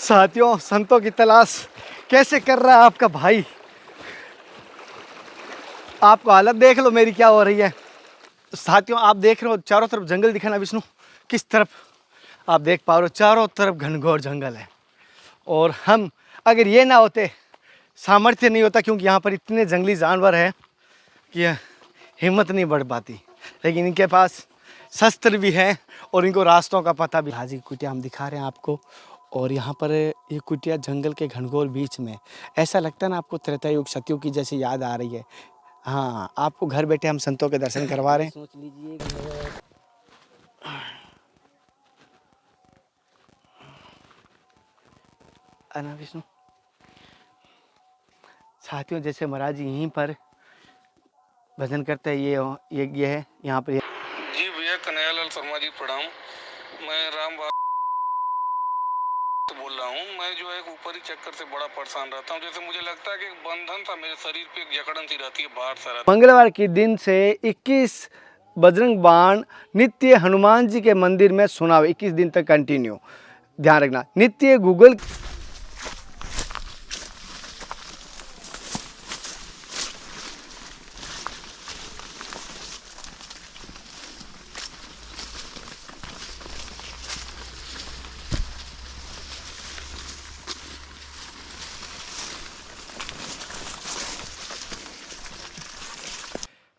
साथियों, संतों की तलाश कैसे कर रहा है आपका भाई। आपको हालत देख लो मेरी क्या हो रही है। साथियों, आप देख रहे हो चारों तरफ जंगल दिखा ना विष्णु, किस तरफ आप देख पा रहे हो, चारों तरफ घनघोर जंगल है। और हम अगर ये ना होते, सामर्थ्य नहीं होता, क्योंकि यहाँ पर इतने जंगली जानवर हैं कि हिम्मत नहीं बढ़ पाती, लेकिन इनके पास शस्त्र भी हैं और इनको रास्तों का पता भी। हाजी कुटिया हम दिखा रहे हैं आपको, और यहाँ पर ये कुटिया जंगल के घनघोर बीच में, ऐसा लगता है ना आपको त्रेता युग सतयुग की जैसे याद आ रही है। हाँ, आपको घर बैठे हम संतों के दर्शन करवा रहे हैं। सोच लीजिए अना विष्णु। साथियों, जैसे महाराज जी यहीं पर भजन करते हैं, ये है यहाँ पर। जी भैया, कन्हैयालाल शर्मा जी प्रणाम। मैं राम बोल रहा हूँ। मैं जो है ऊपरी चक्कर से बड़ा परेशान रहता हूँ। जैसे मुझे लगता है कि एक बंधन सा मेरे शरीर पे, एक जकड़न सी रहती है बाहर से। मंगलवार के दिन से 21 बजरंग बाण नित्य हनुमान जी के मंदिर में सुनाव 21 दिन तक कंटिन्यू। ध्यान रखना, नित्य गूगल।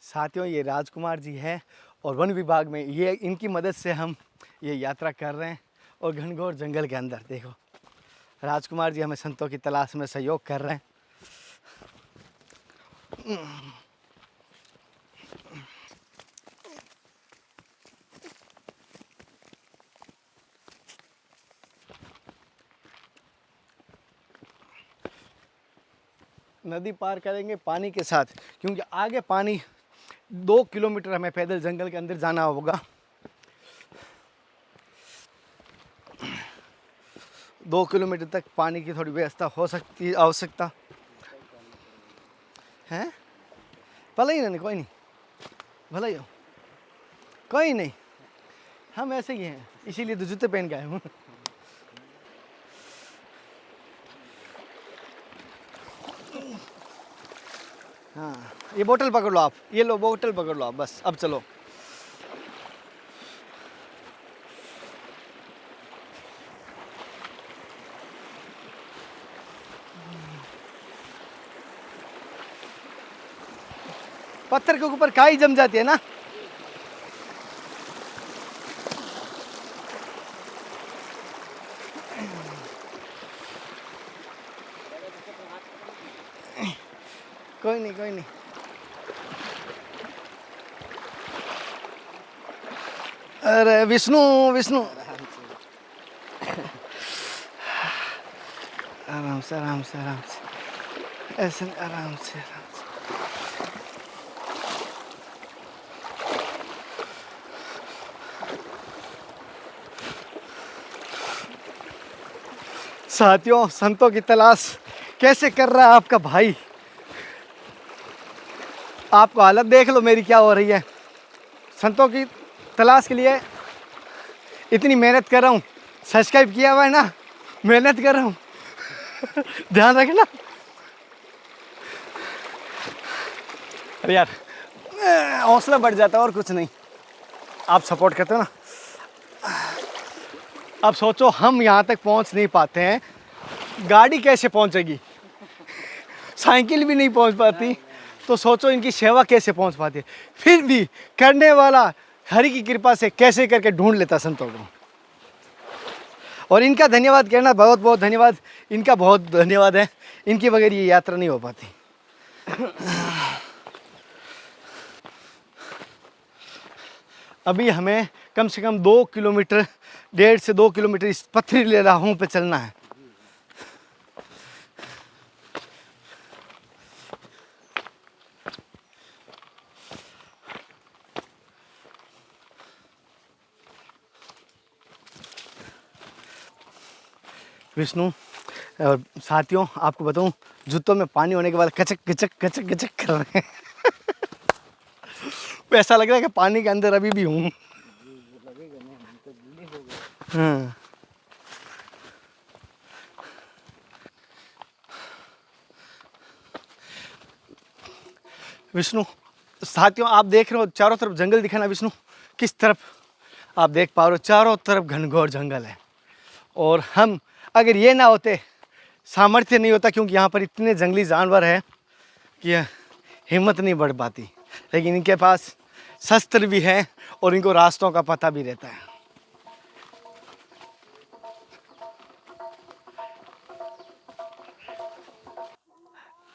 साथियों, ये राजकुमार जी है और वन विभाग में ये इनकी मदद से हम ये यात्रा कर रहे हैं। और घनघोर जंगल के अंदर देखो, राजकुमार जी हमें संतों की तलाश में सहयोग कर रहे हैं। नदी पार करेंगे पानी के साथ, क्योंकि आगे पानी 2 किलोमीटर हमें पैदल जंगल के अंदर जाना होगा। 2 किलोमीटर तक पानी की थोड़ी व्यवस्था हो सकती है, आवश्यकता है। भले ही नहीं, कोई नहीं, भले ही हो, कोई नहीं, हम ऐसे ही हैं, इसीलिए तो जूते पहन के आए हूँ। हाँ, ये बोतल पकड़ लो आप, ये लो बोतल पकड़ लो आप, बस अब चलो। पत्थर के ऊपर काई जम जाती है ना। कोई नहीं, कोई नहीं। अरे विष्णु, विष्णु, आराम से, आराम से, आराम से, ऐसे आराम से, आराम से। साथियों, संतों की तलाश कैसे कर रहा है आपका भाई। आपको हालत देख लो मेरी क्या हो रही है। संतों की तलाश के लिए इतनी मेहनत कर रहा हूँ, सब्सक्राइब किया हुआ है ना, मेहनत कर रहा हूँ। ध्यान रखना। अरे यार, हौसला बढ़ जाता है और कुछ नहीं, आप सपोर्ट करते हो ना। अब सोचो, हम यहाँ तक पहुँच नहीं पाते हैं, गाड़ी कैसे पहुँचेगी, साइकिल भी नहीं पहुँच पाती, तो सोचो इनकी सेवा कैसे पहुँच पाती है। फिर भी करने वाला हरि की कृपा से कैसे करके ढूंढ लेता संतों को। और इनका धन्यवाद कहना, बहुत बहुत धन्यवाद, इनका बहुत धन्यवाद है, इनके बगैर ये यात्रा नहीं हो पाती। अभी हमें कम से कम 2 किलोमीटर, 1.5 से 2 किलोमीटर इस पथरीले राहों पे चलना है। विष्णु और साथियों, आपको बताऊं, जूतों में पानी होने के बाद कचक कचक कचक कचक कर रहे हैं। ऐसा लग रहा है कि पानी के अंदर अभी भी हूँ। हाँ, विष्णु, साथियों आप देख रहे हो चारों तरफ जंगल दिखा ना विष्णु, किस तरफ आप देख पा रहे हो चारों तरफ घनघोर जंगल है। और हम अगर ये ना होते, सामर्थ्य नहीं होता, क्योंकि यहाँ पर इतने जंगली जानवर हैं कि हिम्मत नहीं बढ़ पाती, लेकिन इनके पास शस्त्र भी हैं और इनको रास्तों का पता भी रहता है।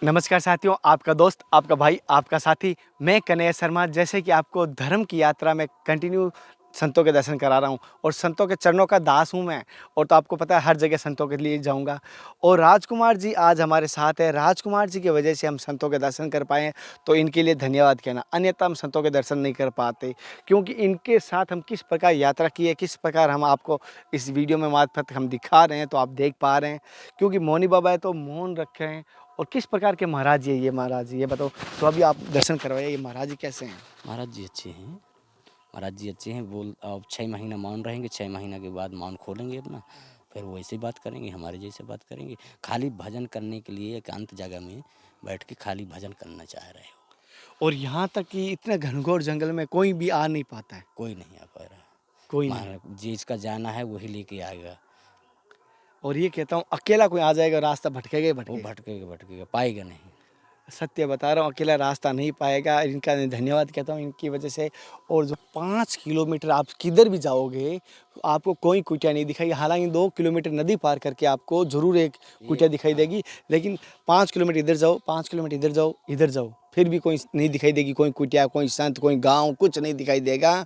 नमस्कार साथियों, आपका दोस्त, आपका भाई, आपका साथी, मैं कन्हैया शर्मा। जैसे कि आपको धर्म की यात्रा में कंटिन्यू संतों के दर्शन करा रहा हूँ और संतों के चरणों का दास हूँ मैं। और तो आपको पता है हर जगह संतों के लिए जाऊँगा। और राजकुमार जी आज हमारे साथ है। राजकुमार जी की वजह से हम संतों के दर्शन कर पाए, तो इनके लिए धन्यवाद कहना, अन्यथा हम संतों के दर्शन नहीं कर पाते। क्योंकि इनके साथ हम किस प्रकार यात्रा की है, किस प्रकार हम आपको इस वीडियो में मार्फत हम दिखा रहे हैं, तो आप देख पा रहे हैं। क्योंकि मौनी बाबा है तो मौन रखे हैं। और किस प्रकार के महाराज जी है ये, महाराज जी ये बताओ। तो अभी आप दर्शन करवाइए, ये महाराज जी कैसे हैं? महाराज जी अच्छे हैं। महाराज जी अच्छे हैं। बोल अब 6 महीना मौन रहेंगे, 6 महीना के बाद मौन खोलेंगे अपना, फिर वैसे बात करेंगे, हमारे जैसे बात करेंगे। खाली भजन करने के लिए एकांत जगह में बैठ के खाली भजन करना चाह रहे हो। और यहाँ तक कि इतने घनघोर जंगल में कोई भी आ नहीं पाता है। कोई नहीं आ पा रहा। कोई नहीं। महाराज जिसका जाना है वही लेके आएगा। और ये कहता हूँ अकेला कोई आ जाएगा, रास्ता भटकेगा ही वो भटकेगा। भटकेगा भटकेगा, पाएगा नहीं। सत्य बता रहा हूँ, अकेला रास्ता नहीं पाएगा। इनका धन्यवाद कहता हूँ इनकी वजह से। और जो 5 किलोमीटर आप किधर भी जाओगे आपको कोई कुटिया नहीं दिखाई। हालांकि 2 किलोमीटर नदी पार करके आपको जरूर एक कुटिया दिखाई देगी, लेकिन 5 किलोमीटर इधर जाओ, 5 किलोमीटर इधर जाओ, इधर जाओ, फिर भी कोई नहीं दिखाई देगी। कोई कुटिया, कोई संत, कोई गाँव, कुछ नहीं दिखाई देगा।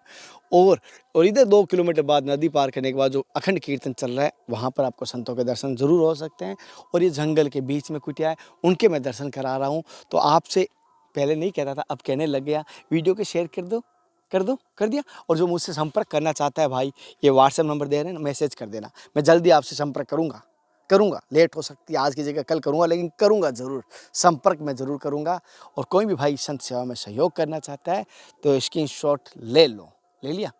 और इधर 2 किलोमीटर बाद नदी पार करने के बाद जो अखंड कीर्तन चल रहा है, वहाँ पर आपको संतों के दर्शन जरूर हो सकते हैं। और ये जंगल के बीच में कुटिया है, उनके मैं दर्शन करा रहा हूँ। तो आपसे पहले नहीं कहता था, अब कहने लग गया। वीडियो को शेयर कर दिया। और जो मुझसे संपर्क करना चाहता है भाई, ये व्हाट्सएप नंबर दे रहे हैं ना, मैसेज कर देना। मैं जल्दी आपसे संपर्क करूँगा। लेट हो सकती है, आज की जगह कल करूँगा, लेकिन करूँगा ज़रूर। संपर्क मैं ज़रूर करूँगा। और कोई भी भाई संत सेवा में सहयोग करना चाहता है तो स्क्रीनशॉट ले लो। ले लिया?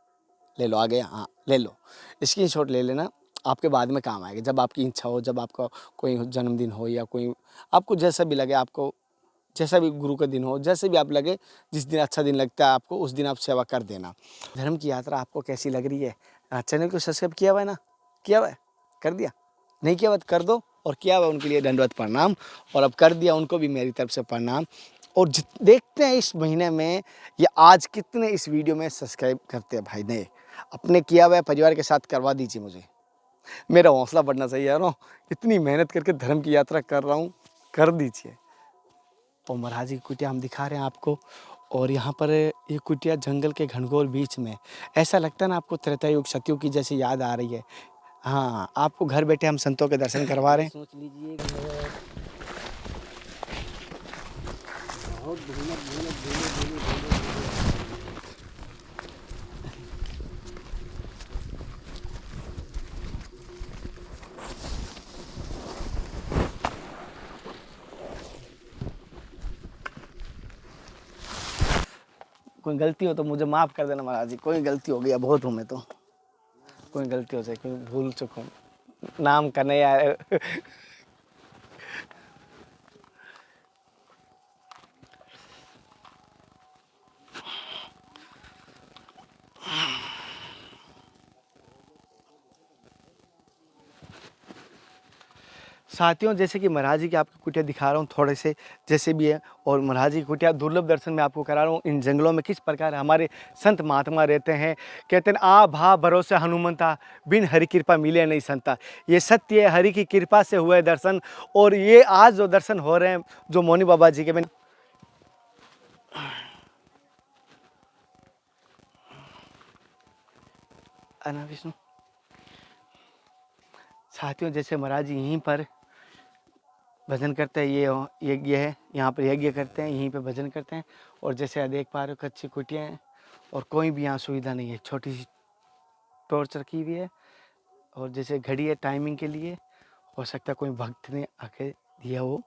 ले लो, आ गया? हाँ, ले लो। स्क्रीनशॉट ले लेना, आपके बाद में काम आएगा। जब आपकी इच्छा हो, जब आपका कोई जन्मदिन हो, या कोई आपको जैसा भी लगे, आपको जैसा भी गुरु का दिन हो, जैसे भी आप लगे, जिस दिन अच्छा दिन लगता है आपको, उस दिन आप सेवा कर देना। धर्म की यात्रा आपको कैसी लग रही है? चैनल को सब्सक्राइब किया हुआ है ना? किया हुआ है? कर दिया? नहीं किया हुआ तो कर दो। और किया हुआ उनके लिए दंडवत प्रणाम। और अब कर दिया उनको भी मेरी तरफ से प्रणाम। और देखते हैं इस महीने में या आज कितने इस वीडियो में सब्सक्राइब करते हैं भाई। ने अपने किया हुआ परिवार के साथ करवा दीजिए मुझे, मेरा हौसला बढ़ना चाहिए यार। इतनी मेहनत करके धर्म की यात्रा कर रहा हूँ, कर दीजिए। और महाराज की कुटिया हम दिखा रहे हैं आपको। और यहाँ पर ये कुटिया जंगल के घनघोर बीच में, ऐसा लगता है ना आपको त्रेता युग सतयुग की जैसे याद आ रही है। हाँ, आपको घर बैठे हम संतों के दर्शन करवा रहे हैं। सोच लीजिए बहुत धीमे। कोई गलती हो तो मुझे माफ़ कर देना महाराज जी। कोई गलती हो गया, बहुत हूँ मैं तो। कोई गलती हो जाए, कोई भूल चुका हूँ, नाम का नहीं आया। साथियों, जैसे कि महाराज जी की आपको कुटिया दिखा रहा हूँ थोड़े से, जैसे भी है। और महाराज जी की कुटिया दुर्लभ दर्शन में आपको करा रहा हूँ। इन जंगलों में किस प्रकार हमारे संत महात्मा रहते हैं। कहते हैं आ भा भरोसे हनुमंता, बिन हरि कृपा मिले नहीं संता। ये सत्य है, हरि की कृपा से हुए दर्शन। और ये आज जो दर्शन हो रहे हैं, जो मौनी बाबा जी के, मैंने विष्णु साथियों, जैसे महाराज जी यहीं पर भजन करते हैं, ये यज्ञ है, यहाँ पर यज्ञ करते हैं, यहीं पे भजन करते हैं। और जैसे देख पा रहे हो कच्ची कुटियाँ हैं और कोई भी यहाँ सुविधा नहीं है। छोटी सी टॉर्च रखी हुई है। और जैसे घड़ी है टाइमिंग के लिए, हो सकता है कोई भक्त ने आके दिया हो।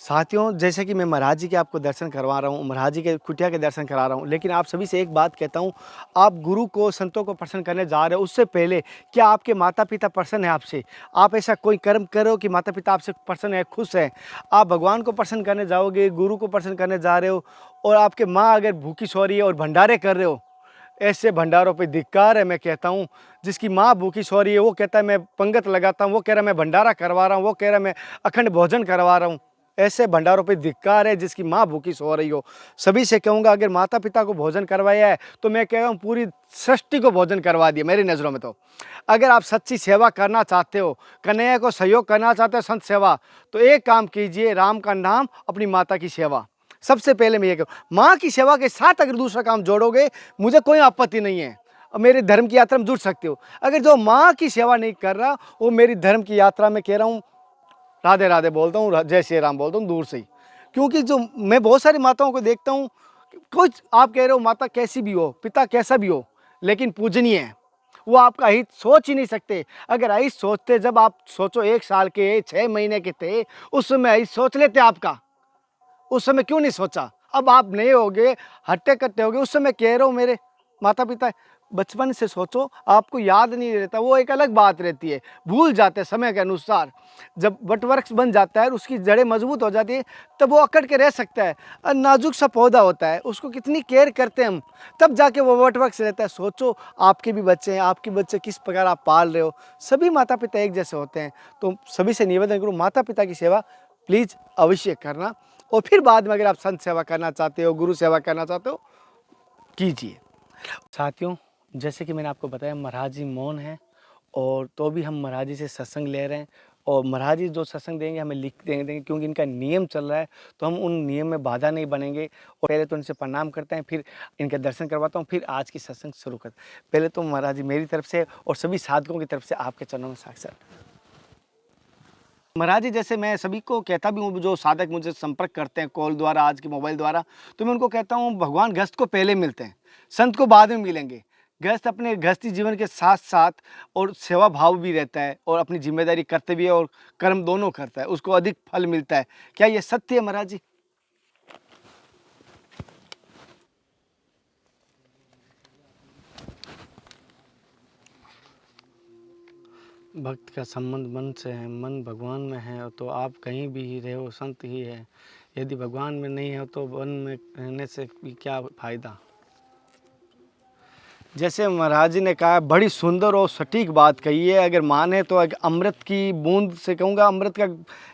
साथियों, जैसे कि मैं महाराज जी के आपको दर्शन करवा रहा हूँ, महाराज जी के कुटिया के दर्शन करा रहा हूँ, लेकिन आप सभी से एक बात कहता हूँ, आप गुरु को, संतों को प्रसन्न करने जा रहे हो, उससे पहले क्या आपके माता पिता प्रसन्न है आपसे? आप ऐसा कोई कर्म करो कि माता पिता आपसे प्रसन्न है, खुश है। आप भगवान को प्रसन्न करने जाओगे, गुरु को प्रसन्न करने जा रहे हो, और आपके माँ अगर भूखी सो रही है और भंडारे कर रहे हो, ऐसे भंडारों पे धिक्कार है। मैं कहता हूँ, जिसकी माँ भूखी सो रही है वो कहता है मैं पंगत लगाता हूँ, वो कह रहा है मैं भंडारा करवा रहा हूँ, वो कह रहा है मैं अखंड भोजन करवा रहा हूँ। ऐसे भंडारों पे धिक्कार है जिसकी माँ भूखी सो रही हो। सभी से कहूँगा, अगर माता पिता को भोजन करवाया है तो मैं कह रहा हूँ पूरी सृष्टि को भोजन करवा दिया मेरी नज़रों में। तो अगर आप सच्ची सेवा करना चाहते हो, कन्हैया को सहयोग करना चाहते हो, संत सेवा, तो एक काम कीजिए, राम का नाम, अपनी माता की सेवा। सबसे पहले मैं ये कहूँ, माँ की सेवा के साथ अगर दूसरा काम जोड़ोगे, मुझे कोई आपत्ति नहीं है, मेरे धर्म की यात्रा में जुड़ सकते हो। अगर जो माँ की सेवा नहीं कर रहा, वो मेरी धर्म की यात्रा में कह रहा हूँ राधे राधे बोलता हूँ, जय श्री राम बोलता हूँ दूर से ही। क्योंकि जो मैं बहुत सारी माताओं को देखता हूँ, कुछ आप कह रहे हो माता कैसी भी हो, पिता कैसा भी हो, लेकिन पूजनीय है, वो आपका हित सोच ही नहीं सकते। अगर हित सोचते, जब आप सोचो 1 साल के 6 महीने के थे, उस समय हित सोच लेते आपका, उस समय क्यों नहीं सोचा? अब आप नए हो गए, हट्टे कट्टे हो गए, उस समय कह रहे हो मेरे माता पिता, बचपन से सोचो, आपको याद नहीं रहता, वो एक अलग बात रहती है, भूल जाते हैं समय के अनुसार। जब वटवृक्ष बन जाता है, उसकी जड़ें मजबूत हो जाती है, तब वो अकड़ के रह सकता है। और नाजुक सा पौधा होता है, उसको कितनी केयर करते हैं हम, तब जाके वो वटवृक्ष रहता है। सोचो, आपके भी बच्चे हैं, आपके बच्चे किस प्रकार आप पाल रहे हो। सभी माता पिता एक जैसे होते हैं, तो सभी से निवेदन करूँ, माता पिता की सेवा प्लीज़ अवश्य करना, और फिर बाद में अगर आप संत सेवा करना चाहते हो, गुरु सेवा करना चाहते हो, कीजिए। साथियों, जैसे कि मैंने आपको बताया, महाराज जी मौन हैं, और तो भी हम महाराज जी से सत्संग ले रहे हैं, और महाराज जी जो सत्संग देंगे हमें लिख देंगे, क्योंकि इनका नियम चल रहा है, तो हम उन नियम में बाधा नहीं बनेंगे। और पहले तो इनसे प्रणाम करते हैं, फिर इनके दर्शन करवाता हूँ, फिर आज की सत्संग शुरू करते हैं। पहले तो महाराज जी मेरी तरफ से और सभी साधकों की तरफ से आपके चरणों में साक्षात। महाराज जी, जैसे मैं सभी को कहता भी हूँ, जो साधक मुझे संपर्क करते हैं कॉल द्वारा, आज के मोबाइल द्वारा, तो मैं उनको कहता हूँ, भगवान गृहस्थ को पहले मिलते हैं, संत को बाद में मिलेंगे। गृहस्थ अपने गृहस्थी जीवन के साथ साथ और सेवा भाव भी रहता है, और अपनी जिम्मेदारी, कर्तव्य और कर्म दोनों करता है, उसको अधिक फल मिलता है। क्या ये सत्य है महाराज जी? भक्त का संबंध मन से है, मन भगवान में है, तो आप कहीं भी ही रहो, संत ही है। यदि भगवान में नहीं है तो वन में रहने से भी क्या फ़ायदा। जैसे महाराज जी ने कहा, बड़ी सुंदर और सटीक बात कही है। अगर माने तो एक अमृत की बूंद से कहूँगा, अमृत का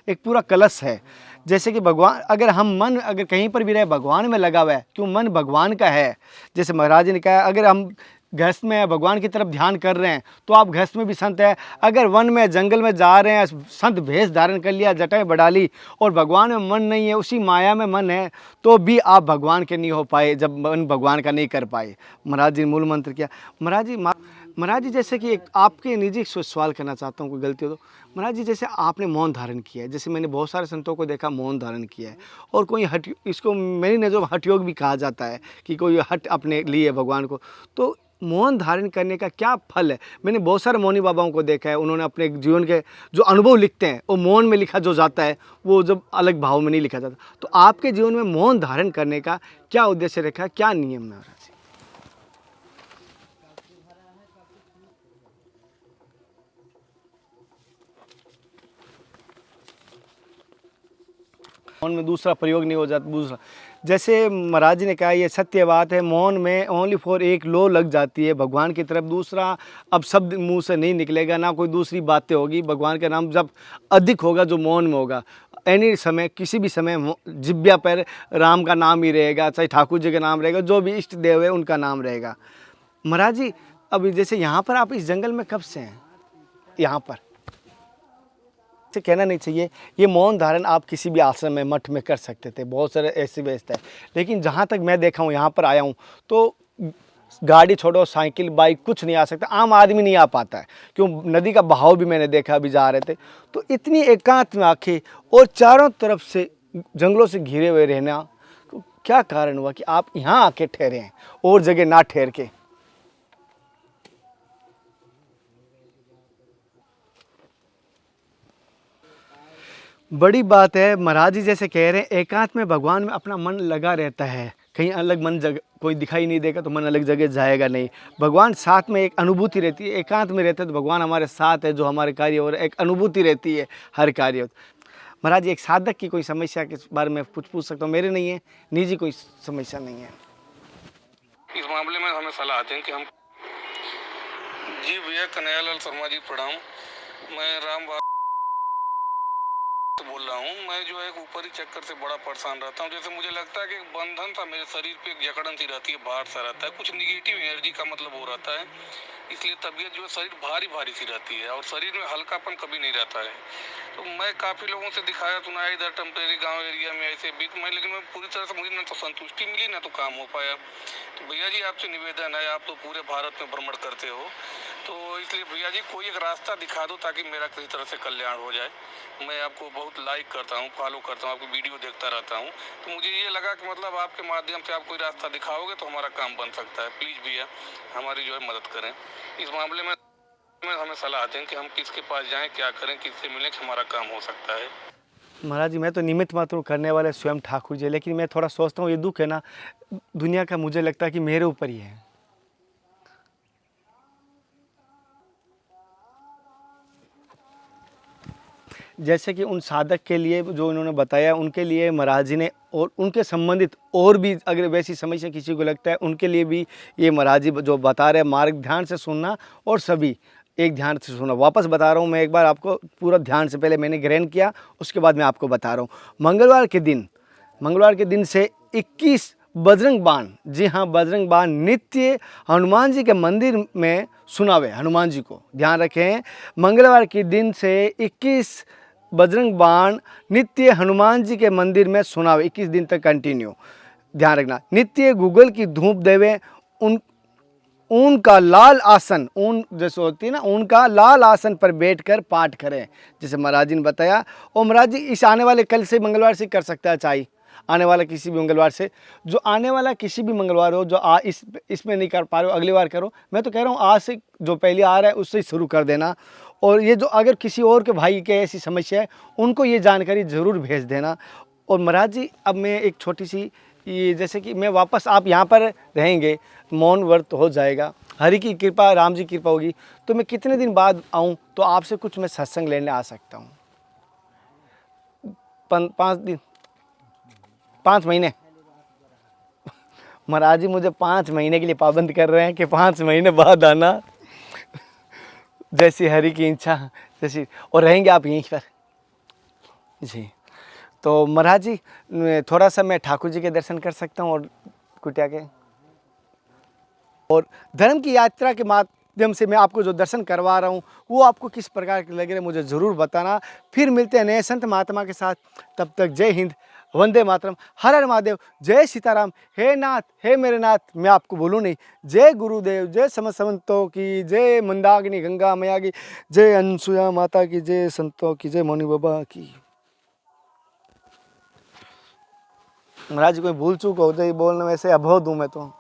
एक पूरा कलश है। जैसे कि भगवान, अगर हम मन अगर कहीं पर भी रहे, भगवान में लगा हुआ है, क्यों, मन भगवान का है। जैसे महाराज जी ने कहा, अगर हम गृहस्थ में भगवान की तरफ ध्यान कर रहे हैं, तो आप गृहस्थ में भी संत है। अगर वन में, जंगल में जा रहे हैं, संत भेष धारण कर लिया, जटाएं बढ़ा ली, और भगवान में मन नहीं है, उसी माया में मन है, तो भी आप भगवान के नहीं हो पाए, जब मन भगवान का नहीं कर पाए। महाराज जी मूल मंत्र क्या महाराज जी, जैसे कि एक आपके निजी सवाल करना चाहता हूँ, कोई गलती हो तो। महाराज जी, जैसे आपने मौन धारण किया है, जैसे मैंने बहुत सारे संतों को देखा मौन धारण किया है, और कोई हट, इसको मेरी नज़र में हठ योग भी कहा जाता है, कि कोई हट अपने लिए भगवान को, तो मौन धारण करने का क्या फल है? मैंने बहुत सारे मौनी बाबाओं को देखा है, उन्होंने अपने जीवन के जो अनुभव लिखते हैं, वो मौन में लिखा जो जाता है, वो जब अलग भाव में नहीं लिखा जाता। तो आपके जीवन में मौन धारण करने का क्या उद्देश्य रखा, क्या नियम है महाराज? मौन में दूसरा प्रयोग नहीं हो जाता। दूसरा, जैसे महाराज जी ने कहा, ये सत्य बात है, मौन में ओनली फॉर एक लो लग जाती है भगवान की तरफ, दूसरा अब शब्द मुंह से नहीं निकलेगा, ना कोई दूसरी बातें होगी। भगवान का नाम जब अधिक होगा जो मौन में होगा, एनी समय, किसी भी समय जिब्या पर राम का नाम ही रहेगा, चाहे ठाकुर जी का नाम रहेगा, जो भी इष्ट देव है उनका नाम रहेगा। महाराज जी, अभी जैसे यहाँ पर आप इस जंगल में कब से हैं? यहाँ पर से कहना नहीं चाहिए, ये मौन धारण आप किसी भी आश्रम में, मठ में कर सकते थे, बहुत सारे ऐसी व्यवस्था है। लेकिन जहाँ तक मैं देखा हूँ, यहाँ पर आया हूँ, तो गाड़ी छोड़ो, साइकिल, बाइक, कुछ नहीं आ सकता, आम आदमी नहीं आ पाता है। क्यों, नदी का बहाव भी मैंने देखा, अभी जा रहे थे, तो इतनी एकांत में आंखें और चारों तरफ से जंगलों से घिरे हुए रहना, तो क्या कारण हुआ कि आप यहाँ आके ठहरे हैं और जगह ना ठहर के? बड़ी बात है। महाराज जी जैसे कह रहे हैं, एकांत में भगवान में अपना मन लगा रहता है। कहीं अलग मन जगह कोई दिखाई नहीं देगा तो मन अलग जगह जाएगा नहीं। भगवान साथ में, एक अनुभूति रहती है। एकांत में रहते हैं तो भगवान हमारे साथ है, जो हमारे कार्य और एक अनुभूति रहती है हर कार्य। महाराज जी, एक साधक की कोई समस्या के बारे में कुछ पूछ सकता हूँ? मेरे नहीं है, निजी कोई समस्या नहीं है। इस मामले में हमें सलाह दें कि हम। जी भैया, कन्हैयालाल शर्मा जी प्रणाम। मैं राम बोल रहा हूँ। मैं जो है एक ऊपरी चक्कर से बड़ा परेशान रहता हूँ। जैसे मुझे लगता है कि एक बंधन सा मेरे शरीर पे, एक जकड़न सी रहती है, भार सा रहता है, कुछ निगेटिव एनर्जी का मतलब हो रहता है। इसलिए तबीयत जो है शरीर भारी भारी सी रहती है और शरीर में हल्कापन कभी नहीं रहता है। तो मैं काफ़ी लोगों से दिखाया सुना है इधर टेम्परेरी गांव एरिया में ऐसे भी, मैं लेकिन मैं पूरी तरह से, मुझे ना तो संतुष्टि मिली ना तो काम हो पाया। तो भैया जी आपसे निवेदन है, आप तो पूरे भारत में भ्रमण करते हो, तो इसलिए भैया जी कोई एक रास्ता दिखा दो ताकि मेरा किसी तरह से कल्याण हो जाए। मैं आपको बहुत लाइक करता हूँ, फॉलो करता हूँ, आपकी वीडियो देखता रहता हूँ। तो मुझे ये लगा कि मतलब आपके माध्यम से आप कोई रास्ता दिखाओगे तो हमारा काम बन सकता है। प्लीज़ भैया हमारी जो है मदद करें इस मामले में। हमें सलाह दें कि हम किसके पास जाएं, क्या करें, किससे मिलें कि हमारा काम हो सकता है। महाराज जी, मैं तो निमित्त मात्र हूँ, करने वाले स्वयं ठाकुर जी, लेकिन मैं थोड़ा सोचता हूँ ये दुख है ना दुनिया का, मुझे लगता है कि मेरे ऊपर ही है। जैसे कि उन साधक के लिए जो उन्होंने बताया, उनके लिए महाराज जी ने, और उनके संबंधित और भी अगर वैसी समस्या किसी को लगता है, उनके लिए भी ये महाराज जी जो बता रहे हैं मार्ग, ध्यान से सुनना, और सभी एक ध्यान से सुनना। वापस बता रहा हूँ मैं एक बार आपको, पूरा ध्यान से पहले मैंने ग्रहण किया, उसके बाद मैं आपको बता रहा हूँ। मंगलवार के दिन से 21 बजरंग बाण, जी हाँ बजरंग बाण, नित्य हनुमान जी के मंदिर में सुनावे। हनुमान जी को ध्यान रखें, मंगलवार के दिन से 21 बजरंग बाण नित्य हनुमान जी के मंदिर में सुनावे, 21 दिन तक कंटिन्यू। ध्यान रखना, नित्य गूगल की धूप देवे, ऊन का लाल आसन, ऊन जैसे होती है ना, ऊन का लाल आसन पर बैठकर पाठ करें, जैसे महाराज जी ने बताया। और महाराज जी इस आने वाले कल से, मंगलवार से कर सकता है चाहे, आने वाला किसी भी मंगलवार से, जो आने वाला किसी भी मंगलवार हो, जो इसमें नहीं कर पा रहे हो अगली बार करो। मैं तो कह रहा हूँ आज से जो पहले आ रहा है उससे शुरू कर देना। और ये जो अगर किसी और के भाई के ऐसी समस्या है, उनको ये जानकारी ज़रूर भेज देना। और महाराज जी, अब मैं एक छोटी सी, ये जैसे कि मैं वापस, आप यहाँ पर रहेंगे, मौन व्रत हो जाएगा, हरि की कृपा, राम जी की कृपा होगी, तो मैं कितने दिन बाद आऊँ तो आपसे कुछ मैं सत्संग लेने आ सकता हूँ? 5 दिन, 5 महीने? महाराज जी मुझे 5 महीने के लिए पाबंद कर रहे हैं कि 5 महीने बाद आना, जैसी हरि की इच्छा जैसी। और रहेंगे आप यहीं पर? जी। तो महाराज जी थोड़ा सा मैं ठाकुर जी के दर्शन कर सकता हूँ और कुटिया के, और धर्म की यात्रा के माध्यम से मैं आपको जो दर्शन करवा रहा हूँ वो आपको किस प्रकार के लग रहे हैं मुझे ज़रूर बताना। फिर मिलते हैं नए संत महात्मा के साथ, तब तक जय हिंद, वंदे मातरम, हर हर महादेव, जय सीताराम। हे नाथ, हे मेरे नाथ, मैं आपको बोलूँ नहीं, जय गुरुदेव, जय समस्त संतों की, जय मंदाकिनी गंगा मैया की, जय अनसुया माता की, जय संतों की, जय मौनी बाबा की। महाराज कोई भूल चूक हो जाए बोलने में, से अबोध हूँ मैं तो।